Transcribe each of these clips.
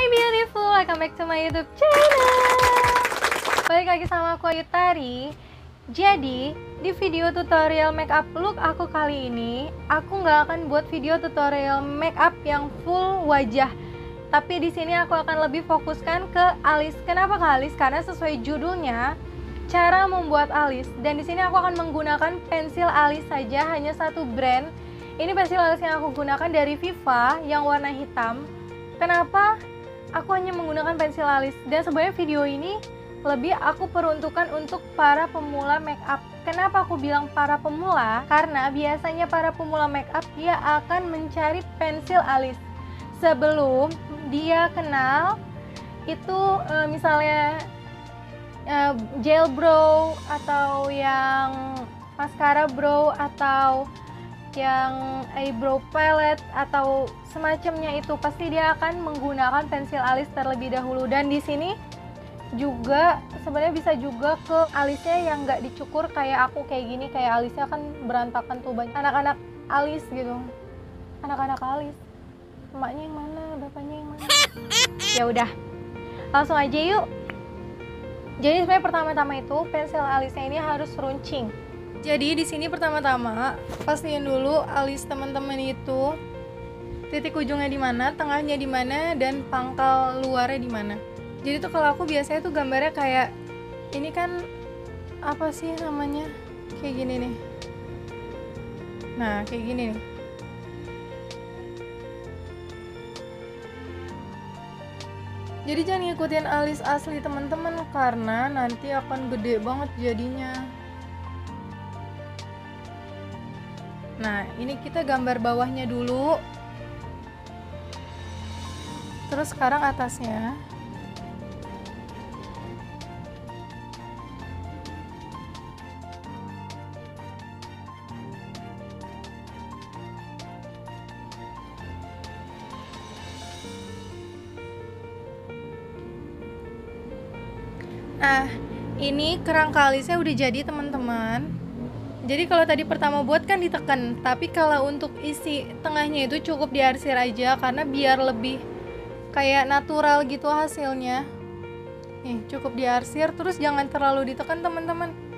Hai beautiful, welcome back to my YouTube channel. Balik lagi sama aku Ayu Tari. Jadi di video tutorial makeup look aku kali ini, aku nggak akan buat video tutorial makeup yang full wajah. Tapi di sini aku akan lebih fokuskan ke alis. Kenapa ke alis? Karena sesuai judulnya, cara membuat alis. Dan di sini aku akan menggunakan pensil alis saja, hanya satu brand. Ini pensil alis yang aku gunakan dari Viva yang warna hitam. Kenapa aku hanya menggunakan pensil alis? Dan sebenarnya video ini lebih aku peruntukkan untuk para pemula makeup. Kenapa aku bilang para pemula? Karena biasanya para pemula makeup dia akan mencari pensil alis sebelum dia kenal itu misalnya gel brow atau yang mascara brow atau yang eyebrow palette atau semacamnya, itu pasti dia akan menggunakan pensil alis terlebih dahulu. Dan di sini juga sebenarnya bisa juga ke alisnya yang nggak dicukur kayak aku kayak gini, kayak alisnya kan berantakan tuh, banyak anak-anak alis gitu, anak-anak alis, emaknya yang mana, bapaknya yang mana. Ya udah, langsung aja yuk. Jadi sebenarnya pertama-tama itu pensil alisnya ini harus runcing. Jadi di sini pertama-tama pastiin dulu alis teman-teman itu titik ujungnya di mana, tengahnya di mana, dan pangkal luarnya di mana. Jadi tuh kalau aku biasanya tuh gambarnya kayak ini kan apa sih namanya, kayak gini nih. Nah kayak gini nih. Jadi jangan ngikutin alis asli teman-teman karena nanti akan gede banget jadinya. Nah ini kita gambar bawahnya dulu, terus sekarang atasnya. Nah, ini kerangka alisnya udah jadi teman-teman. Jadi kalau tadi pertama buat kan ditekan, tapi kalau untuk isi tengahnya itu cukup diarsir aja karena biar lebih kayak natural gitu hasilnya. Nih, cukup diarsir, terus jangan terlalu ditekan teman-teman.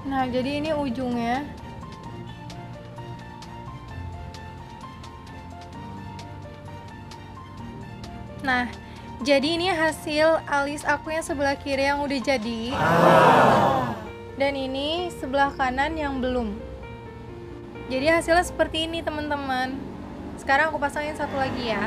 Nah, jadi ini ujungnya. Nah, jadi ini hasil alis aku yang sebelah kiri yang udah jadi. Dan ini sebelah kanan yang belum. Jadi hasilnya seperti ini teman-teman. Sekarang aku pasangin satu lagi ya.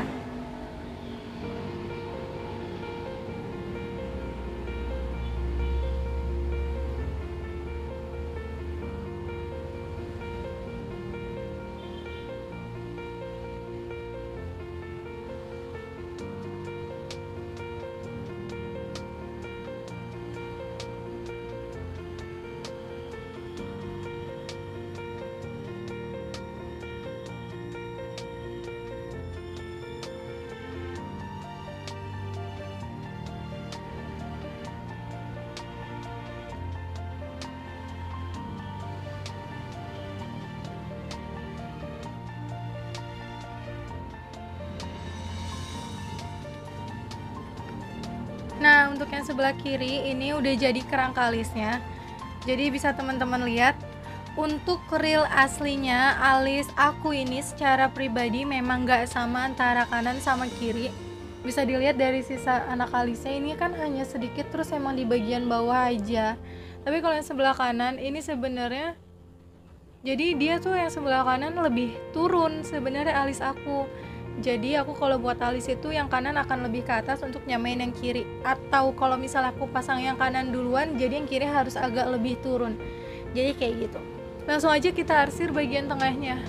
Nah, untuk yang sebelah kiri ini udah jadi kerangka alisnya. Jadi bisa teman-teman lihat, untuk real aslinya alis aku ini secara pribadi memang gak sama antara kanan sama kiri. Bisa dilihat dari sisa anak alisnya ini kan hanya sedikit, terus emang di bagian bawah aja. Tapi kalau yang sebelah kanan ini sebenarnya, jadi dia tuh yang sebelah kanan lebih turun sebenarnya alis aku. Jadi aku kalau buat alis itu yang kanan akan lebih ke atas untuk nyamain yang kiri. Atau kalau misalnya aku pasang yang kanan duluan, jadi yang kiri harus agak lebih turun. Jadi kayak gitu. Langsung aja kita arsir bagian tengahnya.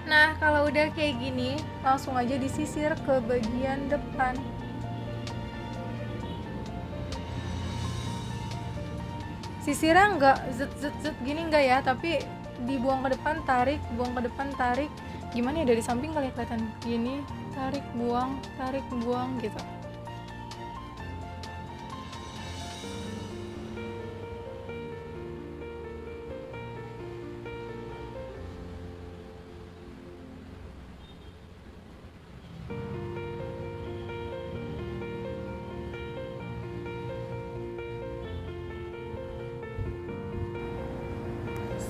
Nah, kalau udah kayak gini, langsung aja disisir ke bagian depan. Sisirnya nggak zet gini nggak ya, tapi dibuang ke depan, tarik, buang ke depan, tarik. Gimana ya, dari samping kali kelihatan gini, tarik, buang gitu.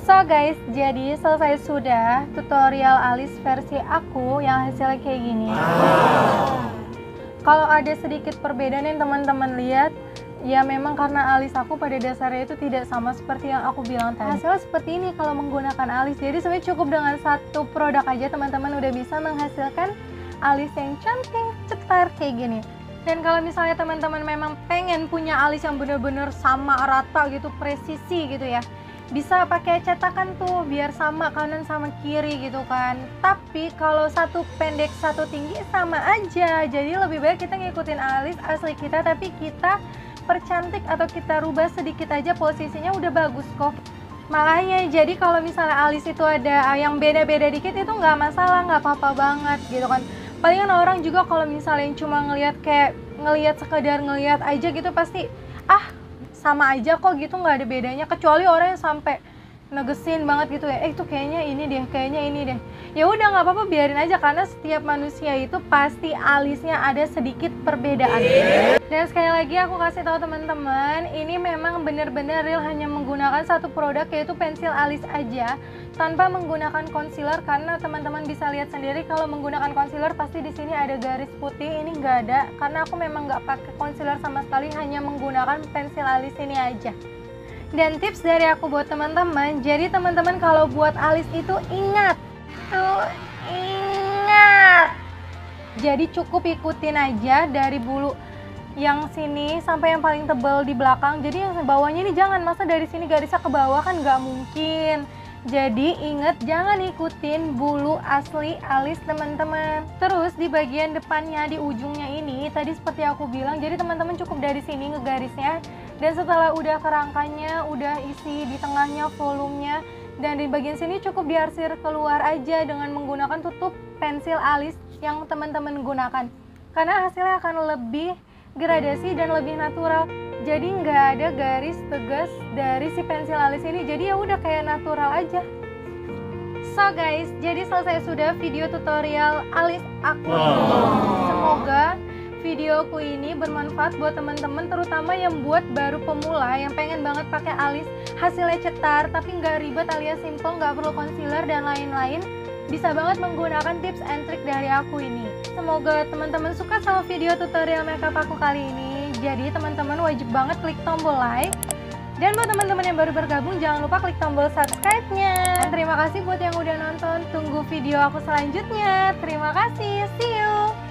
So guys, jadi selesai sudah tutorial alis versi aku yang hasilnya kayak gini. Kalau ada sedikit perbedaan yang teman-teman lihat, ya memang karena alis aku pada dasarnya itu tidak sama seperti yang aku bilang tadi. Hasilnya seperti ini kalau menggunakan alis. Jadi sebenarnya cukup dengan satu produk aja teman-teman udah bisa menghasilkan alis yang cantik, cetar kayak gini. Dan kalau misalnya teman-teman memang pengen punya alis yang bener-bener sama rata gitu, presisi gitu ya, bisa pakai cetakan tuh biar sama kanan sama kiri gitu kan. Tapi kalau satu pendek satu tinggi sama aja, jadi lebih baik kita ngikutin alis asli kita tapi kita percantik atau kita rubah sedikit aja posisinya udah bagus kok. Makanya jadi kalau misalnya alis itu ada yang beda-beda dikit itu nggak masalah, nggak apa-apa banget gitu kan. Palingan orang juga kalau misalnya cuma ngelihat sekedar ngelihat aja gitu pasti sama aja kok gitu, nggak ada bedanya, kecuali orang yang sampai negesin banget gitu ya, itu kayaknya ini deh, ya udah nggak apa-apa, biarin aja karena setiap manusia itu pasti alisnya ada sedikit perbedaan. Dan sekali lagi aku kasih tahu teman-teman, ini memang bener-bener real hanya menggunakan satu produk yaitu pensil alis aja tanpa menggunakan concealer, karena teman-teman bisa lihat sendiri kalau menggunakan concealer pasti di sini ada garis putih, ini nggak ada karena aku memang nggak pakai concealer sama sekali, hanya menggunakan pensil alis ini aja. Dan tips dari aku buat teman-teman, jadi teman-teman kalau buat alis itu ingat, jadi cukup ikutin aja dari bulu yang sini sampai yang paling tebal di belakang. Jadi yang bawahnya ini jangan, masa dari sini garisnya ke bawah kan nggak mungkin. Jadi ingat jangan ikutin bulu asli alis teman-teman. Terus di bagian depannya, di ujungnya ini tadi seperti aku bilang, jadi teman-teman cukup dari sini ngegarisnya. Dan setelah udah kerangkanya, udah isi di tengahnya volumenya, dan di bagian sini cukup diarsir keluar aja dengan menggunakan tutup pensil alis yang teman-teman gunakan. Karena hasilnya akan lebih gradasi dan lebih natural. Jadi nggak ada garis tegas dari si pensil alis ini, jadi ya udah kayak natural aja. So guys, jadi selesai sudah video tutorial alis aku. Semoga videoku ini bermanfaat buat teman-teman, terutama yang buat baru pemula yang pengen banget pakai alis hasilnya cetar tapi nggak ribet alias simple, nggak perlu concealer dan lain-lain. Bisa banget menggunakan tips and trick dari aku ini. Semoga teman-teman suka sama video tutorial makeup aku kali ini. Jadi teman-teman wajib banget klik tombol like. Dan buat teman-teman yang baru bergabung, jangan lupa klik tombol subscribe-nya. Dan terima kasih buat yang udah nonton. Tunggu video aku selanjutnya. Terima kasih. See you.